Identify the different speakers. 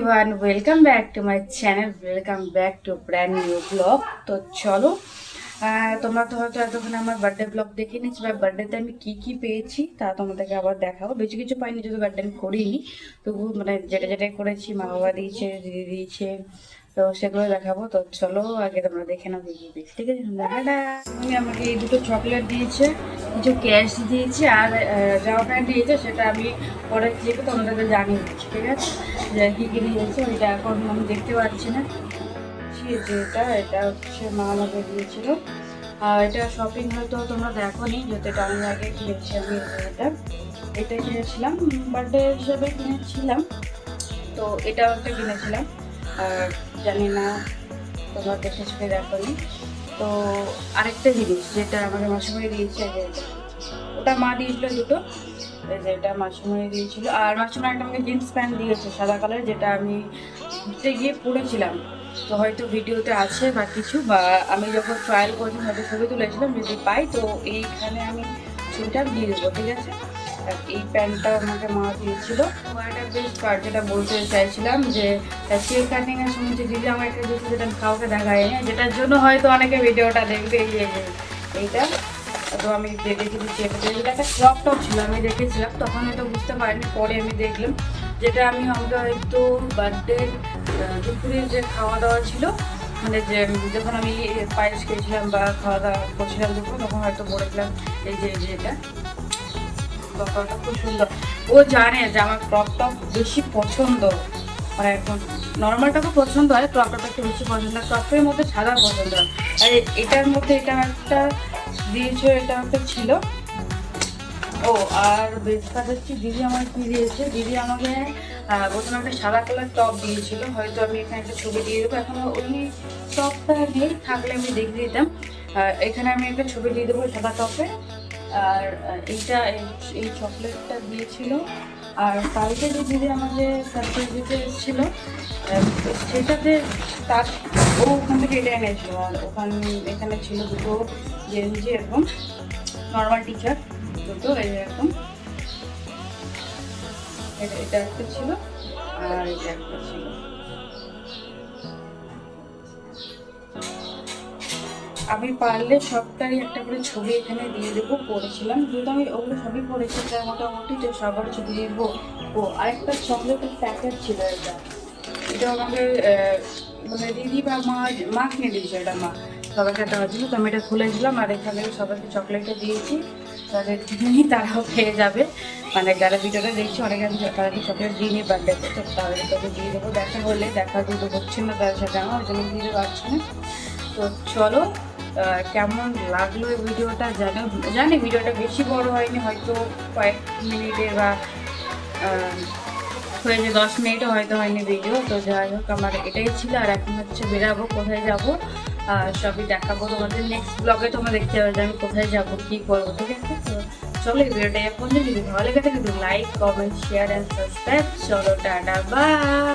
Speaker 1: Everyone, welcome back to my channel, welcome back to brand new blog. তো চলো, তোমরা তো হয়তো এতক্ষণ আমার বার্থডে ব্লগ দেখে নিচ্ছি বা বার্থডেতে আমি কী কী পেয়েছি তা তোমাদেরকে আবার দেখাবো। বেশি কিছু পাইনি, যদি বার্থডে আমি করিনি, তবু মানে যেটা যেটাই করেছি মা বাবা দিয়েছে, দিদি দিয়েছে, তো সেগুলো দেখাবো। তো চলো আগে তোমরা দেখে নাও কী কী পেয়েছি, ঠিক আছে? দাদা আমাকে এই দুটো চকলেট দিয়েছে, কিছু ক্যাশ দিয়েছে, আর জামা প্যান্ট দিয়েছে, সেটা আমি পরে খেয়ে তোমাদেরকে জানিয়ে দিচ্ছি, ঠিক আছে? যে কী কী দিয়েছে ওইটা এখন আমি দেখতে পাচ্ছি না। যেটা এটা হচ্ছে মা আমাকে দিয়েছিল, আর এটা শপিং হয়তো তোমরা দেখোনি, যেহেতু এটা আমি আগে কিনেছি। আমি এটা কিনেছিলাম, বার্থডে হিসেবে কিনেছিলাম, তো এটাও একটা কিনেছিলাম। আর জানি না তোমরা দেখেছো কি দেখোনি। তো আরেকটা জিনিস যেটা আমাকে মাসিমণি দিয়েছে, যে ওটা মা দিয়েছিল দুটো, এই যে এটা মাসিমণি দিয়েছিল। আর মাসিমণি একটা আমাকে জিন্স প্যান্ট দিয়েছে সাদা কালার, যেটা আমি ঘুরতে গিয়ে পরেছিলাম। তো হয়তো ভিডিওতে আছে বা কিছু, বা আমি যখন ট্রায়াল করেছি হয়তো ছবি তুলেছিলাম, যদি পাই তো এইখানে আমি ছবিটা দিয়ে দেবো, ঠিক আছে? আর এই প্যান্টটা আমাকে মা দিয়েছিল। একটা বেস্ট পার্ট যেটা বলতে চাইছিলাম, যে কেক কাটিংয়ের সময় যে দিদি আমার একটা দিয়েছে, যেটা আমি কাউকে দেখাই না, যেটার জন্য হয়তো অনেকে ভিডিওটা দেখবে। এই যে এইটা, তো আমি দেখে দিচ্ছি। এটা একটা ক্রপ টপ ছিল, আমি দেখেছিলাম তখন হয়তো বুঝতে পারিনি, পরে আমি দেখলাম। যেটা আমি আমাকে হয়তো বার্থডে দুপুরে যে খাওয়া দাওয়া ছিল, মানে যে যখন আমি পায়েস খেয়েছিলাম বা খাওয়া দাওয়া করছিলাম দুপুরে, তখন হয়তো বলেছিলাম এই যে এটা ক্রপটা খুব সুন্দর। ও জানে যে আমার ক্রপ টপ বেশি পছন্দ, মানে এখন নর্মালটা খুব পছন্দ হয়, ক্রপ টপটা একটু বেশি পছন্দ হয়, ক্রপের মধ্যে সাদা পছন্দ হয়। আর এটার মধ্যে এটা একটা দিয়েছে, এটা একটা ছিল। ও আর বেস্ট কাজ হচ্ছে দিদি আমার কি দিয়েছে, দিদি আমাকে প্রথমে একটা সাদা কালার টপ দিয়েছিল, হয়তো আমি এখানে একটা ছবি দিয়ে দেবো। এখন ওই টপটা নেই, থাকলে আমি দেখে দিতাম। এখানে আমি একটা ছবি দিয়ে দেবো সাদা টপে। আর এইটা এই চকলেটটা দিয়েছিল। আর কালকে যে দিদি আমাকে সারপ্রাইজ দিতে এসেছিলো, সেটাতে তার ও ওখান থেকে এটা এনেছিল। আর এখানে ছিল দুটো গেঞ্জি, এরকম নর্মাল টিচার দুটো, এরকম এটা একটা ছিল, আর এটা একটা ছিল। আমি পারলে সবটারই একটা করে ছবি এখানে দিয়ে দেবো, পড়েছিলাম যেহেতু আমি ওগুলো সবই পড়েছি, তার মোটামুটি তো সবার ছবি দিয়ে দেবো। ও আরেকটা চকলেটের প্যাকেট ছিল, এটা আমাকে মানে দিদি বা মা কিনে দিয়েছে। এটা মা সবাইকে দেওয়ার জন্য, তো আমি এটা খুলেছিলাম। আর এখানে সবাইকে চকলেটটা দিয়েছি, তাদের দিনই তারাও খেয়ে যাবে। মানে যারা ভিডিওটা দেখছি অনেকে আমি তাদেরকে চকলেট দিয়ে নিই বার্থডেতে, তো তাদেরকে দিয়ে দেবো। দেখা হলে দেখা দুটো হচ্ছে না তাদের সাথে, আমার ওই জন্য দিতে পারছি না। তো চলো, কেমন লাগলো এই ভিডিওটা জানি ভিডিওটা বেশি বড় হয়নি, হয়তো কয়েক মিনিটে বা হয়েছে 10 মিনিটও হয়তো হয়নি ভিডিও। তো যাই হোক, আমার এটাই ছিল। আর এখন হচ্ছে বেরাবো, কোথায় যাবো সবই দেখাবো তোমাদের নেক্সট ব্লগে। তোমরা দেখতে পাবে যে আমি কোথায় যাবো, কী করবো, ঠিক আছে? তো চলো, এই ভিডিওটা এখন যদি ভালো লেগে থাকে like, comment, share and subscribe. চলো, টাটা, বাই।